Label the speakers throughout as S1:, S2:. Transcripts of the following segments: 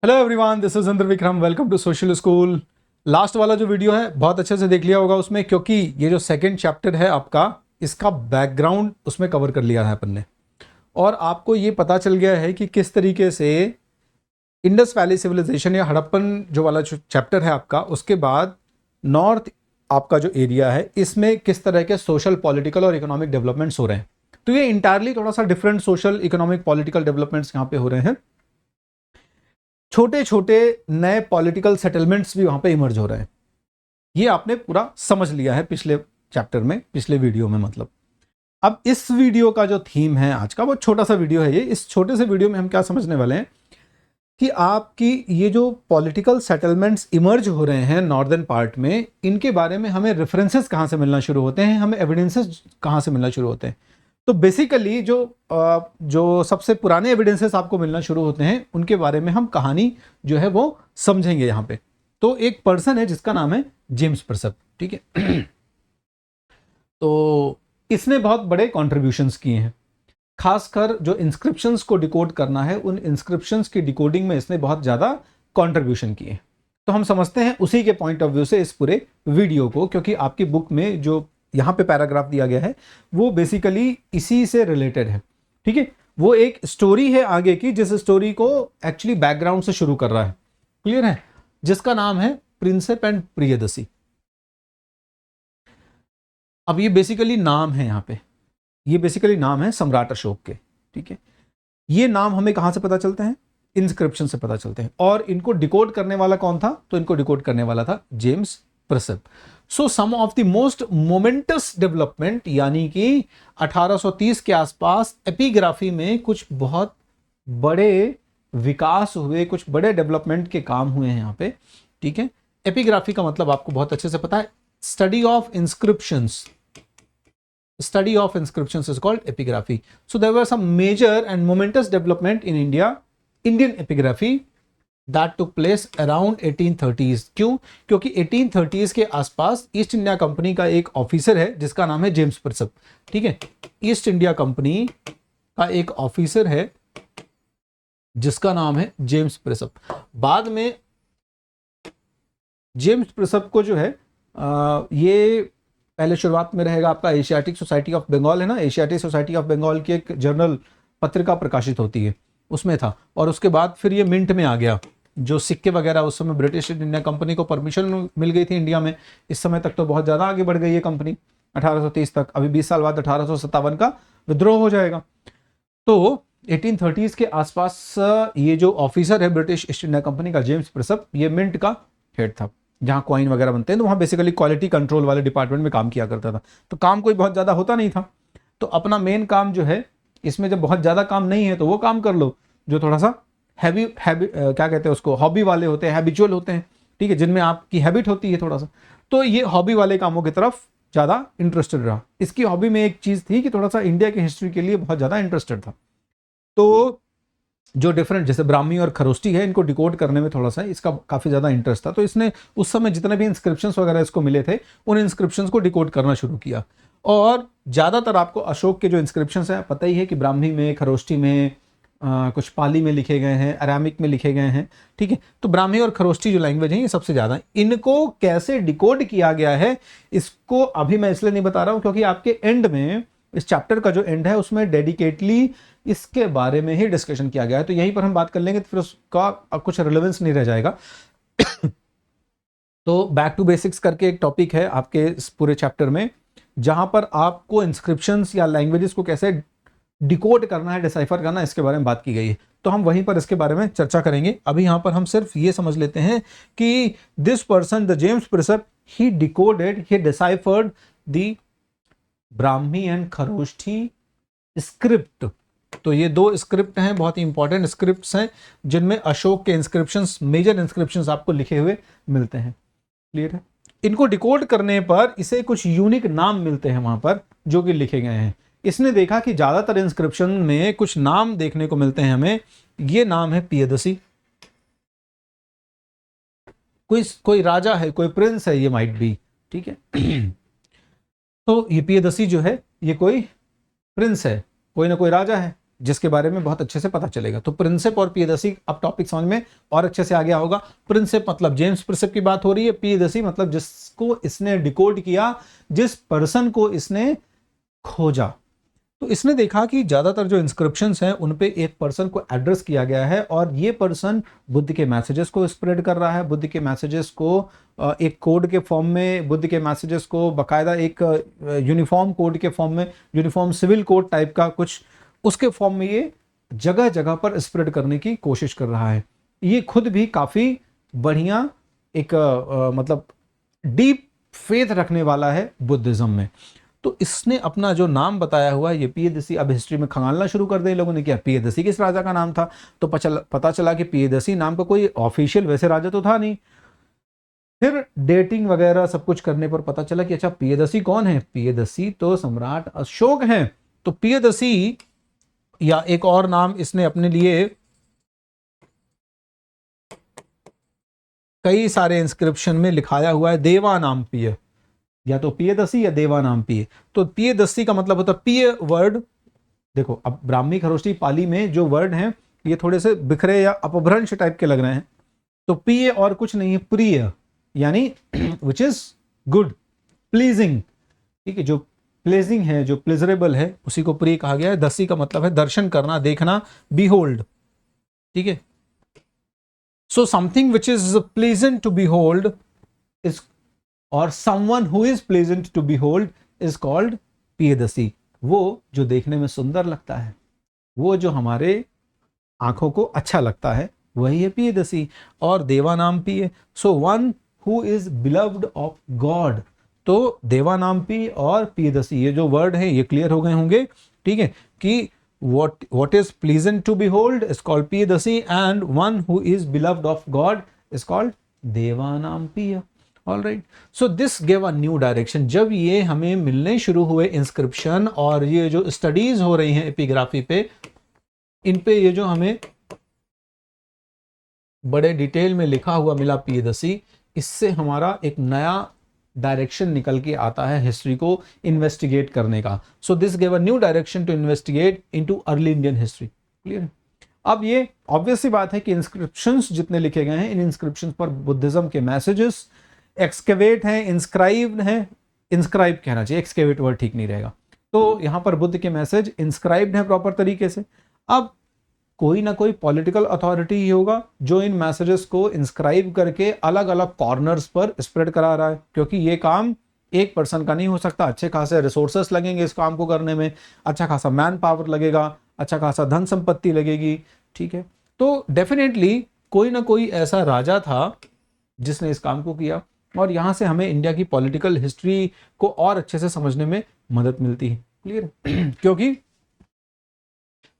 S1: Hello everyone, this is Indra Vikram. Welcome to social school. Last वाला जो video है बहुत अच्छे से देख लिया होगा उसमें, क्योंकि ये जो सेकंड चैप्टर है आपका, इसका बैकग्राउंड उसमें कवर कर लिया है अपन ने। और आपको ये पता चल गया है कि किस तरीके से इंडस वैली सिविलाइजेशन या हड़प्पन जो वाला चैप्टर है आपका, उसके बाद नॉर्थ आपका जो एरिया है इसमें किस तरह के सोशल, पॉलिटिकल और इकोनॉमिक डेवलपमेंट्स हो रहे हैं। तो ये इंटायरली थोड़ा सा different social, economic, political developments यहाँ पे हो रहे हैं। छोटे छोटे नए पॉलिटिकल सेटलमेंट्स भी वहां पे इमर्ज हो रहे हैं। ये आपने पूरा समझ लिया है पिछले चैप्टर में, पिछले वीडियो में। मतलब अब इस वीडियो का जो थीम है आज का, बहुत छोटा सा वीडियो है ये। इस छोटे से वीडियो में हम क्या समझने वाले हैं कि आपकी ये जो पॉलिटिकल सेटलमेंट्स इमर्ज हो रहे हैं नॉर्दर्न पार्ट में, इनके बारे में हमें रेफरेंसेस कहाँ से मिलना शुरू होते हैं, हमें एविडेंसेस कहाँ से मिलना शुरू होते हैं। तो बेसिकली जो सबसे पुराने एविडेंसेस आपको मिलना शुरू होते हैं, उनके बारे में हम कहानी जो है वो समझेंगे यहाँ पे। तो एक पर्सन है जिसका नाम है जेम्स प्रेसप, ठीक है। तो इसने बहुत बड़े कॉन्ट्रीब्यूशंस किए हैं। खासकर जो इंस्क्रिप्शंस को डिकोड करना है, उन इंस्क्रिप्शंस की डिकोडिंग में इसने बहुत ज़्यादा कॉन्ट्रीब्यूशन किए। तो हम समझते हैं उसी के पॉइंट ऑफ व्यू से इस पूरे वीडियो को, क्योंकि आपकी बुक में जो यहाँ पे पैराग्राफ दिया गया है वो बेसिकली इसी से रिलेटेड है, ठीक है। वो एक स्टोरी है आगे की, जिस स्टोरी को एक्चुअली बैकग्राउंड से शुरू कर रहा है, क्लियर है, जिसका नाम है प्रिंसेप एंड प्रियदसी। अब ये बेसिकली नाम है यहाँ पे, ये बेसिकली नाम है सम्राट अशोक के, ठीक है। ये नाम हमें कहां से पता चलते हैं? इंस्क्रिप्शन से पता चलते हैं। और इनको डिकोड करने वाला कौन था? तो इनको डिकोड करने वाला था James Prinsep. So some of the most momentous development, यानी कि 1830 के आसपास एपिग्राफी में कुछ बहुत बड़े विकास हुए, कुछ बड़े डेवलपमेंट के काम हुए हैं यहाँ पे, ठीक है। एपिग्राफी का मतलब आपको बहुत अच्छे से पता है, study of inscriptions. Study of inscriptions is called epigraphy. So there were some major and momentous development in Indian epigraphy that took place around 1830s. क्यों? क्योंकि 1830s के आसपास ईस्ट इंडिया कंपनी का एक ऑफिसर है जिसका नाम है जेम्स प्रेसप, ठीक है। ईस्ट इंडिया कंपनी का एक ऑफिसर है जिसका नाम है जेम्स प्रेसप। बाद में जेम्स प्रेसप को जो है ये पहले शुरुआत में रहेगा आपका एशियाटिक सोसाइटी ऑफ बंगाल, है ना, एशियाटिक सोसाइटी ऑफ बंगाल की एक जर्नल पत्रिका प्रकाशित होती है, उसमें था। और उसके बाद फिर ये मिंट में आ गया। जो सिक्के वगैरह उस समय ब्रिटिश इंडिया कंपनी को परमिशन मिल गई थी इंडिया में, इस समय तक तो बहुत ज़्यादा आगे बढ़ गई है कंपनी, 1830 तक। अभी 20 साल बाद 1857 का विद्रोह हो जाएगा। तो 1830s के आसपास ये जो ऑफिसर है ब्रिटिश ईस्ट इंडिया कंपनी का, जेम्स प्रेसप, ये मिंट का हेड था, जहाँ कॉइन वगैरह बनते हैं। तो वहाँ बेसिकली क्वालिटी कंट्रोल वाले डिपार्टमेंट में काम किया करता था। तो काम कोई बहुत ज़्यादा होता नहीं था, तो अपना मेन काम जो है, इसमें जब बहुत ज़्यादा काम नहीं है तो वो काम कर लो जो थोड़ा सा हैवी क्या कहते हैं उसको, हॉबी वाले होते हैं, हैबिचुअल होते हैं, ठीक है, जिनमें आपकी हैबिट होती है थोड़ा सा। तो ये हॉबी वाले कामों की तरफ ज़्यादा इंटरेस्टेड रहा। इसकी हॉबी में एक चीज़ थी कि थोड़ा सा इंडिया की हिस्ट्री के लिए बहुत ज़्यादा इंटरेस्टेड था। तो जो डिफरेंट, जैसे ब्राह्मी और खरोष्टी है, इनको डिकोड करने में थोड़ा सा इसका काफ़ी ज़्यादा इंटरेस्ट था। तो इसने उस समय जितने भी इंस्क्रिप्शंस वगैरह इसको मिले थे, उन इंस्क्रिप्शंस को डिकोड करना शुरू किया। और ज़्यादातर आपको अशोक के जो इंस्क्रिप्शंस हैं पता ही है कि ब्राह्मी में, खरोष्टी में, कुछ पाली में लिखे गए हैं, अरामिक में लिखे गए हैं, ठीक है। तो ब्राह्मी और खरोष्टी जो लैंग्वेज है ये सबसे ज़्यादा। इनको कैसे डिकोड किया गया है इसको अभी मैं इसलिए नहीं बता रहा हूँ, क्योंकि आपके एंड में, इस चैप्टर का जो एंड है उसमें डेडिकेटली इसके बारे में ही डिस्कशन किया गया है। तो यहीं पर हम बात कर लेंगे तो फिर उसका कुछ रिलेवेंस नहीं रह जाएगा। तो बैक टू बेसिक्स करके एक टॉपिक है आपके इस पूरे चैप्टर में, जहां पर आपको इंस्क्रिप्शंस या लैंग्वेजेस को कैसे डिकोड करना है, डिसाइफर करना है, इसके बारे में बात की गई है। तो हम वहीं पर इसके बारे में चर्चा करेंगे। अभी यहां पर हम सिर्फ ये समझ लेते हैं कि this person, the James Prinsep, he decoded, he deciphered the Brahmi and Kharosthi script. तो ये दो स्क्रिप्ट हैं, बहुत ही इंपॉर्टेंट स्क्रिप्ट्स हैं, जिनमें अशोक के इंस्क्रिप्शंस, मेजर इंस्क्रिप्शंस आपको लिखे हुए मिलते हैं, क्लियर है। इनको डिकोड करने पर इसे कुछ यूनिक नाम मिलते हैं वहां पर, जो कि लिखे गए हैं। इसने देखा कि ज्यादातर इंस्क्रिप्शन में कुछ नाम देखने को मिलते हैं हमें। ये नाम है पियदसी, कोई राजा है, कोई प्रिंस है, ये माइट बी, ठीक है। तो ये पियदसी जो है ये कोई प्रिंस है, कोई ना कोई राजा है, जिसके बारे में बहुत अच्छे से पता चलेगा। तो प्रिंसेप और पियदसी, अब टॉपिक समझ में और अच्छे से आ गया होगा। प्रिंसेप मतलब जेम्स प्रिंसेप की बात हो रही है, पियदसी मतलब जिसको इसने डिकोड किया, जिस पर्सन को इसने खोजा। तो इसने देखा कि ज्यादातर जो इंस्क्रिप्शंस हैं उन पे एक पर्सन को एड्रेस किया गया है और ये पर्सन बुद्ध के मैसेजेस को स्प्रेड कर रहा है, बुद्ध के मैसेजेस को एक कोड के फॉर्म में, बुद्ध के मैसेजेस को बाकायदा एक यूनिफॉर्म कोड के फॉर्म में, यूनिफॉर्म सिविल कोड टाइप का कुछ उसके फॉर्म में ये जगह जगह पर स्प्रेड करने की कोशिश कर रहा है। ये खुद भी काफी बढ़िया एक मतलब डीप फेथ रखने वाला है बुद्धिज्म में। तो इसने अपना जो नाम बताया हुआ है ये पियदसी, अब हिस्ट्री में खंगालना शुरू कर दिया लोगों ने, क्या पियदसी किस राजा का नाम था, तो पता चला कि पियदसी नाम का कोई ऑफिशियल वैसे राजा तो था नहीं। फिर डेटिंग वगैरह सब कुछ करने पर पता चला कि अच्छा पियदसी कौन है, पियदसी तो सम्राट अशोक हैं। तो पियदसी या एक और नाम इसने अपने लिए कई सारे इंस्क्रिप्शन में लिखाया हुआ है, देवा नाम पिय, या तो पियदसी या देवा नाम पिय। तो पियदसी का मतलब होता है पिय वर्ड, देखो अब ब्राह्मी खरोष्टी पाली में जो वर्ड हैं ये थोड़े से बिखरे या अपभ्रंश टाइप के लग रहे हैं। तो पिय और कुछ नहीं है, प्रिय यानी विच इज गुड, प्लीजिंग, ठीक है, जो प्लेजिंग है, जो प्लेजरेबल है उसी को प्रिय कहा गया है। दसी का मतलब है दर्शन करना, देखना, बीहोल्ड, ठीक है। So something which is pleasant to behold is, और someone who is pleasant to behold is called Piyadasi. वो जो देखने में सुंदर लगता है, वो जो हमारे आंखों को अच्छा लगता है, वही है पियदसी। और देवा नाम पिय, so one who is beloved of God. तो देवा नाम पी और पियदसी ये जो वर्ड है ये क्लियर हो गए होंगे, ठीक है, कि what is pleasant to behold is called पियदसी and one who is beloved of God is called देवानाम पिय। All right, so this gave a new direction। जब ये हमें मिलने शुरू हुए इंस्क्रिप्शन और ये जो स्टडीज हो रही हैं एपिग्राफी पे, इन पे ये जो हमें बड़े डिटेल में लिखा हुआ मिला पियदसी, इससे हमारा एक नया डायरेक्शन निकल के आता है हिस्ट्री को इन्वेस्टिगेट करने का। So this gave a new direction to investigate into early Indian history. Clear. अब ये ऑब्वियस सी बात है कि इंस्क्रिप्शंस जितने लिखे गए हैं, इन इंस्क्रिप्शंस पर बुद्धिज्म के मैसेजेस एक्सकेवेट हैं, इंस्क्राइब्ड हैं, इंस्क्राइब कहना चाहिए, एक्सकेवेट वर्ड ठीक नहीं रहेगा। तो यहां पर बुद्ध के मैसेज इंस्क्राइब्ड हैं प्रॉपर तरीके से। अब कोई ना कोई पॉलिटिकल अथॉरिटी ही होगा जो इन मैसेजेस को इंस्क्राइब करके अलग अलग कॉर्नर्स पर स्प्रेड करा रहा है, क्योंकि ये काम एक पर्सन का नहीं हो सकता। अच्छे खासे रिसोर्सेस लगेंगे इस काम को करने में, अच्छा खासा मैन पावर लगेगा, अच्छा खासा धन संपत्ति लगेगी, ठीक है। तो डेफिनेटली कोई ना कोई ऐसा राजा था जिसने इस काम को किया, और यहां से हमें इंडिया की पॉलिटिकल हिस्ट्री को और अच्छे से समझने में मदद मिलती है। क्लियर। क्योंकि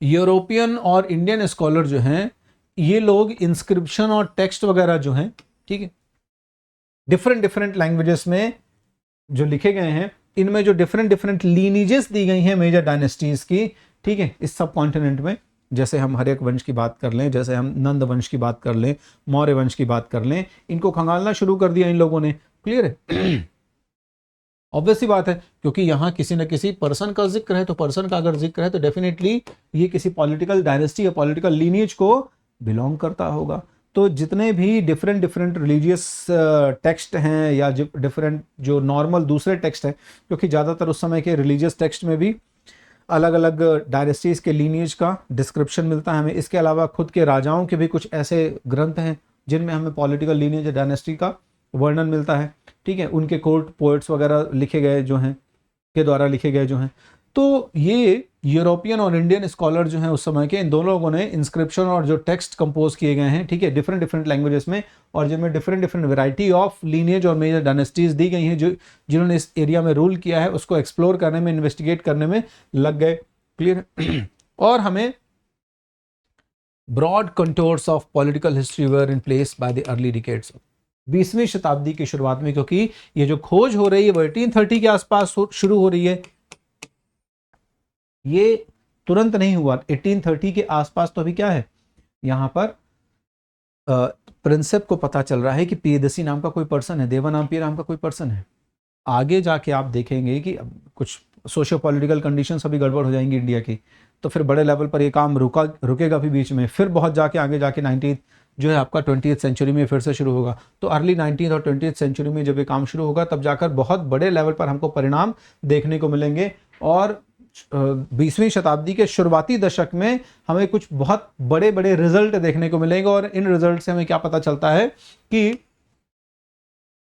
S1: यूरोपियन और इंडियन स्कॉलर जो हैं, ये लोग इंस्क्रिप्शन और टेक्स्ट वगैरह जो हैं, ठीक है, डिफरेंट डिफरेंट लैंग्वेजेस में जो लिखे गए हैं, इनमें जो डिफरेंट डिफरेंट लीनिजेस दी गई हैं मेजर डायनेस्टीज की, ठीक है, इस सब कॉन्टिनेंट में, जैसे हम हर्यक वंश की बात कर लें, जैसे हम नंद वंश की बात कर लें, मौर्य वंश की बात कर लें, इनको खंगालना शुरू कर दिया इन लोगों ने। क्लियर है। ऑब्वियस सी बात है, क्योंकि यहाँ किसी न किसी पर्सन का जिक्र है, तो पर्सन का अगर जिक्र है तो डेफिनेटली ये किसी पॉलिटिकल डायनेस्टी या पॉलिटिकल लीनिएज को बिलोंग करता होगा। तो जितने भी डिफरेंट डिफरेंट रिलीजियस टेक्स्ट हैं या डिफरेंट जो नॉर्मल दूसरे टेक्स्ट हैं, क्योंकि ज़्यादातर उस समय के रिलीजियस टेक्स्ट में भी अलग अलग डायनेस्टीज के लीनिएज का डिस्क्रिप्शन मिलता है हमें। इसके अलावा खुद के राजाओं के भी कुछ ऐसे ग्रंथ हैं जिनमें हमें पॉलिटिकल लीनिएज डायनेस्टी का वर्णन मिलता है, ठीक है, उनके कोर्ट पोएट्स वगैरह लिखे गए जो हैं, के द्वारा लिखे गए जो हैं। तो ये यूरोपियन और इंडियन स्कॉलर जो हैं उस समय के, इन दोनों लोगों ने इंस्क्रिप्शन और जो टेक्स्ट कंपोज किए गए हैं, ठीक है, डिफरेंट डिफरेंट लैंग्वेजेस में, और जिनमें different different variety of lineage और मेजर डायनेस्टीज दी गई हैं, जो जिन्होंने इस एरिया में रूल किया है, उसको एक्सप्लोर करने में, इन्वेस्टिगेट करने में लग गए। क्लियर। और हमें broad contours of political history were in place by the early decades, 20वीं शताब्दी की शुरुआत में, क्योंकि ये जो खोज हो रही है वो 1830 के आसपास शुरू हो रही है, ये तुरंत नहीं हुआ। 1830 के आसपास तो अभी क्या है, यहां पर प्रिंसेप को पता चल रहा है कि पियदसी नाम का कोई पर्सन है, देवानाम्पिय नाम का कोई पर्सन है। आगे जाके आप देखेंगे कि कुछ सोशियो पॉलिटिकल कंडीशंस अभी गड़बड़ हो जाएंगी इंडिया की, तो फिर बड़े लेवल पर ये काम रुकेगा भी बीच में, फिर बहुत जाके आगे जाके 19th जो है आपका 20th सेंचुरी में फिर से शुरू होगा। तो अर्ली 19th और 20th सेंचुरी में जब ये काम शुरू होगा तब जाकर बहुत बड़े लेवल पर हमको परिणाम देखने को मिलेंगे। और 20वीं शताब्दी के शुरुआती दशक में हमें कुछ बहुत बड़े बड़े रिजल्ट देखने को मिलेंगे। और इन रिजल्ट से हमें क्या पता चलता है कि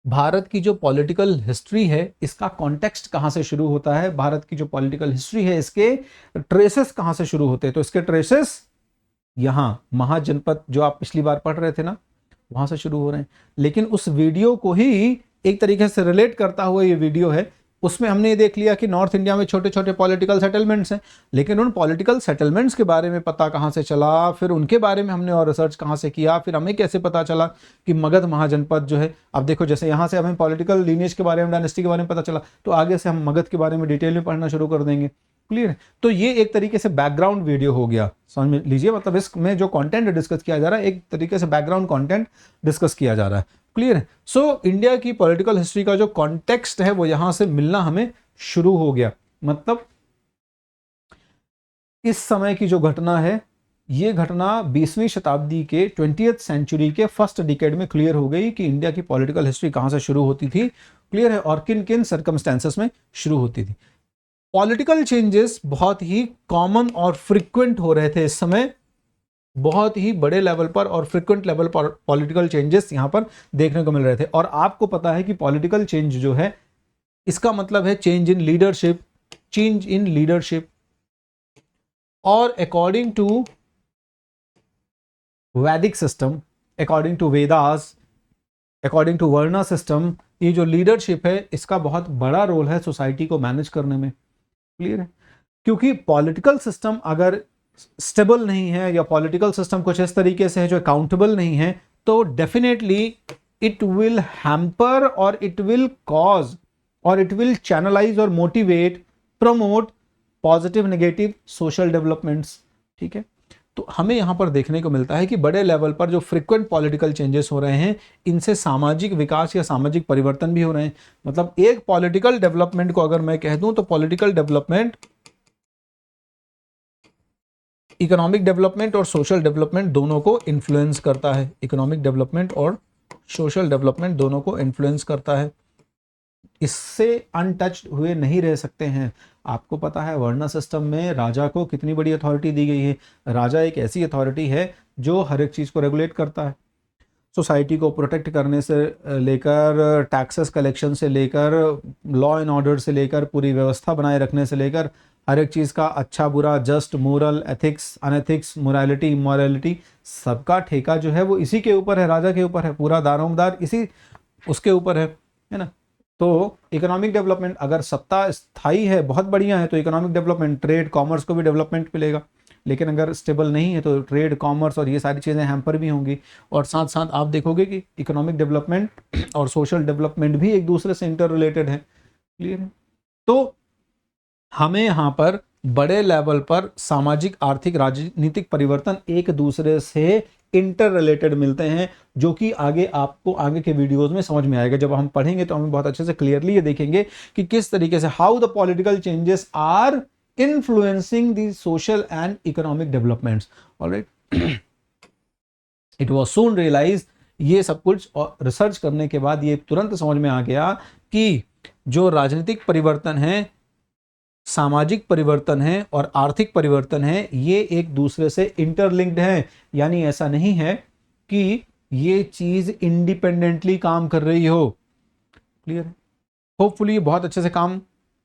S1: भारत की जो पॉलिटिकल हिस्ट्री है इसका कॉन्टेक्स्ट कहां से शुरू होता है, भारत की जो पॉलिटिकल हिस्ट्री है इसके ट्रेसेस कहां से शुरू होते हैं। तो इसके ट्रेसेस यहां महाजनपद जो आप पिछली बार पढ़ रहे थे ना, वहां से शुरू हो रहे हैं। लेकिन उस वीडियो को ही एक तरीके से रिलेट करता हुआ ये वीडियो है, उसमें हमने ये देख लिया कि नॉर्थ इंडिया में छोटे छोटे पॉलिटिकल सेटलमेंट्स हैं, लेकिन उन पॉलिटिकल सेटलमेंट्स के बारे में पता कहाँ से चला, फिर उनके बारे में हमने और रिसर्च कहाँ से किया, फिर हमें कैसे पता चला कि मगध महाजनपद जो है, अब देखो जैसे यहाँ से हमें पॉलिटिकल लीनिएज के बारे में, डायनेस्टी के बारे में पता चला, तो आगे से हम मगध के बारे में डिटेल में पढ़ना शुरू कर देंगे। क्लियर है? तो ये एक तरीके से बैकग्राउंड वीडियो हो गया, समझ लीजिए। मतलब इसमें जो कंटेंट डिस्कस किया जा रहा है एक तरीके से बैकग्राउंड कंटेंट डिस्कस किया जा रहा है। क्लियर है? सो इंडिया की पॉलिटिकल हिस्ट्री का जो कॉन्टेक्स्ट है वो यहां से मिलना हमें शुरू हो गया। मतलब इस समय की जो घटना है ये घटना 20वीं शताब्दी के 20th सेंचुरी के फर्स्ट डिकेड में क्लियर हो गई कि इंडिया की पॉलिटिकल हिस्ट्री कहां से शुरू होती थी। क्लियर है? और किन किन सर्कमस्टेंसेस में शुरू होती थी। पॉलिटिकल चेंजेस बहुत ही कॉमन और फ्रीक्वेंट हो रहे थे इस समय, बहुत ही बड़े लेवल पर और फ्रीक्वेंट लेवल पर पॉलिटिकल चेंजेस यहां पर देखने को मिल रहे थे। और आपको पता है कि पॉलिटिकल चेंज जो है इसका मतलब है change in leadership, change in leadership. और according to Vedic system, according to Vedas, according to varna system, ये जो लीडरशिप है इसका बहुत बड़ा रोल है सोसाइटी को मैनेज करने में। क्लियर है? क्योंकि पॉलिटिकल सिस्टम अगर स्टेबल नहीं है या पॉलिटिकल सिस्टम कुछ इस तरीके से है जो अकाउंटेबल नहीं है, तो डेफिनेटली इट विल हैम्पर और इट विल कॉज और इट विल चैनलाइज और motivate, promote positive negative social developments. ठीक है? तो हमें यहां पर देखने को मिलता है कि बड़े लेवल पर जो फ्रीक्वेंट पॉलिटिकल चेंजेस हो रहे हैं इनसे सामाजिक विकास या सामाजिक परिवर्तन भी हो रहे हैं। मतलब एक पॉलिटिकल डेवलपमेंट को अगर मैं कह दूं तो पॉलिटिकल डेवलपमेंट इकोनॉमिक डेवलपमेंट और सोशल डेवलपमेंट दोनों को इन्फ्लुएंस करता है। इकोनॉमिक डेवलपमेंट और सोशल डेवलपमेंट दोनों को इन्फ्लुएंस करता है। इससे अनटच्ड हुए नहीं रह सकते हैं। आपको पता है वर्णा सिस्टम में राजा को कितनी बड़ी अथॉरिटी दी गई है। राजा एक ऐसी अथॉरिटी है जो हर एक चीज़ को रेगुलेट करता है, सोसाइटी को प्रोटेक्ट करने से लेकर, टैक्सेस कलेक्शन से लेकर, लॉ एंड ऑर्डर से लेकर, पूरी व्यवस्था बनाए रखने से लेकर, हर एक चीज़ का अच्छा बुरा, just, moral, ethics, unethics, morality, immorality, सबका ठेका जो है वो इसी के ऊपर है, राजा के ऊपर है। पूरा दारोमदार इसी उसके ऊपर है ना। तो इकोनॉमिक डेवलपमेंट, अगर सत्ता स्थायी है, बहुत बढ़िया है, तो इकोनॉमिक डेवलपमेंट, ट्रेड कॉमर्स को भी डेवलपमेंट मिलेगा। लेकिन अगर स्टेबल नहीं है तो ट्रेड कॉमर्स और ये सारी चीज़ें हैम्पर भी होंगी। और साथ साथ आप देखोगे कि इकोनॉमिक डेवलपमेंट और सोशल डेवलपमेंट भी एक दूसरे से इंटर रिलेटेड है। क्लियर है? तो हमें यहाँ पर बड़े लेवल पर सामाजिक, आर्थिक, राजनीतिक परिवर्तन एक दूसरे से इंटर रिलेटेड मिलते हैं, जो कि आगे आपको आगे के वीडियोस में समझ में आएगा। जब हम पढ़ेंगे तो हमें बहुत अच्छे से क्लियरली ये देखेंगे कि किस तरीके से how the political changes are influencing the social and economic developments. Alright, it was soon realize, ये सब कुछ और रिसर्च करने के बाद ये तुरंत समझ में आ गया कि जो राजनीतिक परिवर्तन है, सामाजिक परिवर्तन है और आर्थिक परिवर्तन है, ये एक दूसरे से इंटरलिंक्ड है। यानी ऐसा नहीं है कि ये चीज इंडिपेंडेंटली काम कर रही हो। क्लियर है? होपफुली बहुत अच्छे से काम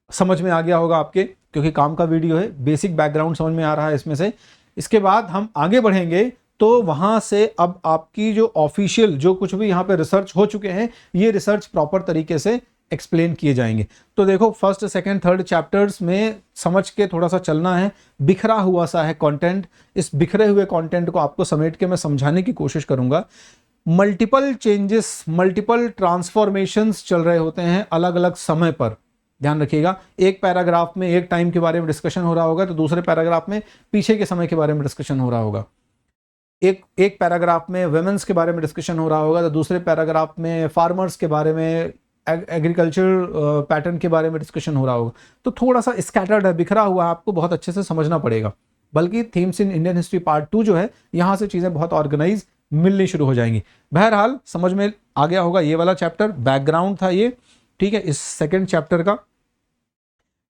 S1: समझ में आ गया होगा आपके, क्योंकि काम का वीडियो है, बेसिक बैकग्राउंड समझ में आ रहा है इसमें से। इसके बाद हम आगे बढ़ेंगे तो वहां से अब आपकी जो ऑफिशियल जो कुछ भी यहाँ पे रिसर्च हो चुके हैं, ये रिसर्च प्रॉपर तरीके से एक्सप्लेन किए जाएंगे। तो देखो फर्स्ट, सेकंड, थर्ड चैप्टर्स में समझ के थोड़ा सा चलना है। बिखरा हुआ सा है कंटेंट, इस बिखरे हुए कंटेंट को आपको समेट के मैं समझाने की कोशिश करूंगा। मल्टीपल चेंजेस, मल्टीपल ट्रांसफॉर्मेशंस चल रहे होते हैं अलग अलग समय पर। ध्यान रखिएगा, एक पैराग्राफ में एक टाइम के बारे में डिस्कशन हो रहा होगा तो दूसरे पैराग्राफ में पीछे के समय के बारे में डिस्कशन हो रहा होगा। एक पैराग्राफ में वुमेन्स के बारे में डिस्कशन हो रहा होगा तो दूसरे पैराग्राफ में फार्मर्स के बारे में, एग्रीकल्चर पैटर्न के बारे में डिस्कशन हो रहा होगा। तो थोड़ा सा स्कैटर्ड है, बिखरा हुआ है, आपको बहुत अच्छे से समझना पड़ेगा। बल्कि themes in Indian history part 2 जो है, यहां से चीजें बहुत ऑर्गेनाइज मिलनी शुरू हो जाएंगी। बहरहाल समझ में आ गया होगा, ये वाला चैप्टर बैकग्राउंड था ये, ठीक है। इस सेकंड चैप्टर का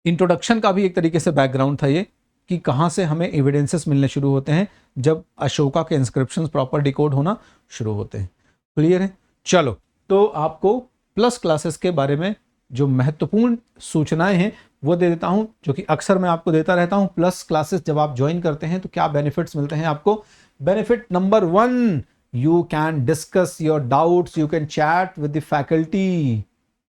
S1: इंट्रोडक्शन का भी एक तरीके से बैकग्राउंड था ये, कि कहां से हमें एविडेंसेस मिलने शुरू होते हैं जब अशोका के इंस्क्रिप्शंस प्रॉपर डिकोड होना शुरू होते हैं। क्लियर है? चलो, तो आपको प्लस क्लासेस के बारे में जो महत्वपूर्ण सूचनाएं हैं वो दे देता हूं, जो कि अक्सर मैं आपको देता रहता हूं। प्लस क्लासेस जब आप ज्वाइन करते हैं तो क्या बेनिफिट्स मिलते हैं आपको? Benefit number 1, you can discuss your doubts, you can chat with the faculty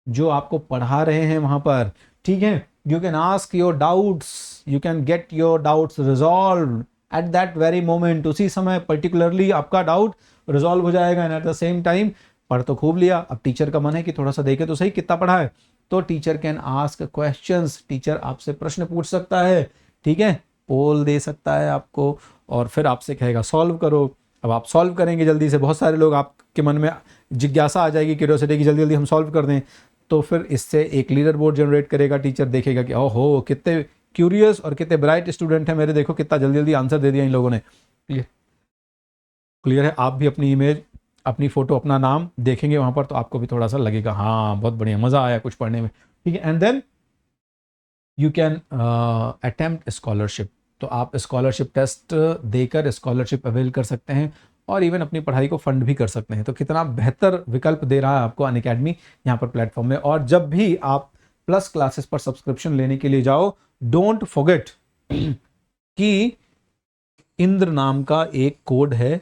S1: जो आपको पढ़ा रहे हैं वहां पर, ठीक है। You can ask your doubts, you can get your doubts resolve at that very moment, उसी समय पर्टिकुलरली आपका डाउट रिजॉल्व हो जाएगा। And at the same time पढ़ तो खूब लिया, अब टीचर का मन है कि थोड़ा सा देखे तो सही कितना पढ़ा है, तो teacher can ask questions, teacher आपसे प्रश्न पूछ सकता है, ठीक है, पोल दे सकता है आपको, और फिर आपसे कहेगा सॉल्व करो। अब आप सॉल्व करेंगे जल्दी से, बहुत सारे लोग आपके मन में जिज्ञासा आ जाएगी, क्यूरियोसिटी की, जल्दी जल्दी हम सॉल्व कर दें, तो फिर इससे एक लीडर बोर्ड जनरेट करेगा टीचर, देखेगा कि ओहो कितने क्यूरियस और कितने ब्राइट स्टूडेंट हैं मेरे, देखो कितना जल्दी जल्दी आंसर दे दिया इन लोगों ने। क्लियर है? आप भी अपनी इमेज, अपनी फोटो, अपना नाम देखेंगे वहां पर तो आपको भी थोड़ा सा लगेगा हाँ बहुत बढ़िया, मजा आया कुछ पढ़ने में, ठीक है। And then you can attempt scholarship, तो आप स्कॉलरशिप टेस्ट देकर स्कॉलरशिप अवेल कर सकते हैं और इवन अपनी पढ़ाई को फंड भी कर सकते हैं। तो कितना बेहतर विकल्प दे रहा है आपको अनअकैडमी यहाँ पर प्लेटफॉर्म में। और जब भी आप प्लस क्लासेस पर सब्सक्रिप्शन लेने के लिए जाओ, डोंट फॉरगेट कि इंद्र नाम का एक कोड है,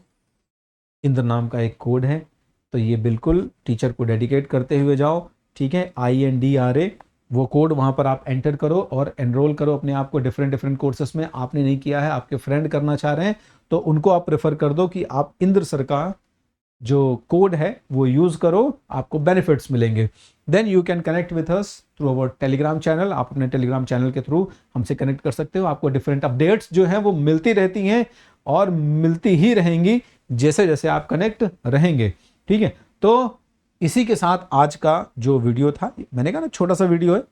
S1: इंद्र नाम का एक कोड है, तो ये बिल्कुल टीचर को डेडिकेट करते हुए जाओ, ठीक है। INDRA वो कोड वहां पर आप एंटर करो और एनरोल करो अपने आप को डिफरेंट कोर्सेस में। आपने नहीं किया है, आपके फ्रेंड करना चाह रहे हैं, तो उनको आप प्रेफर कर दो कि आप इंद्र सर का जो कोड है वो यूज करो, आपको बेनिफिट्स मिलेंगे। Then you can connect with us through our Telegram channel, आप अपने टेलीग्राम चैनल के थ्रू हमसे कनेक्ट कर सकते हो। आपको डिफरेंट अपडेट्स जो हैं वो मिलती रहती हैं और मिलती ही रहेंगी जैसे जैसे आप कनेक्ट रहेंगे, ठीक है। तो इसी के साथ आज का जो वीडियो था, मैंने कहा ना छोटा सा वीडियो है,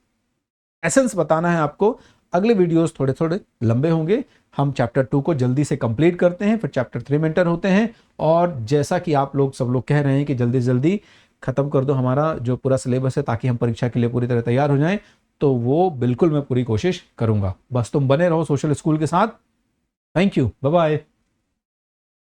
S1: एसेंस बताना है आपको। अगले वीडियोस थोड़े थोड़े लंबे होंगे, हम चैप्टर 2 को जल्दी से कंप्लीट करते हैं, फिर चैप्टर 3 में एंटर होते हैं। और जैसा कि आप लोग सब लोग कह रहे हैं कि जल्दी जल्दी खत्म कर दो हमारा जो पूरा सिलेबस है, ताकि हम परीक्षा के लिए पूरी तरह तैयार हो जाएं, तो वो बिल्कुल मैं पूरी कोशिश करूंगा। बस तुम बने रहो सोशल स्कूल के साथ। Thank you, bye bye.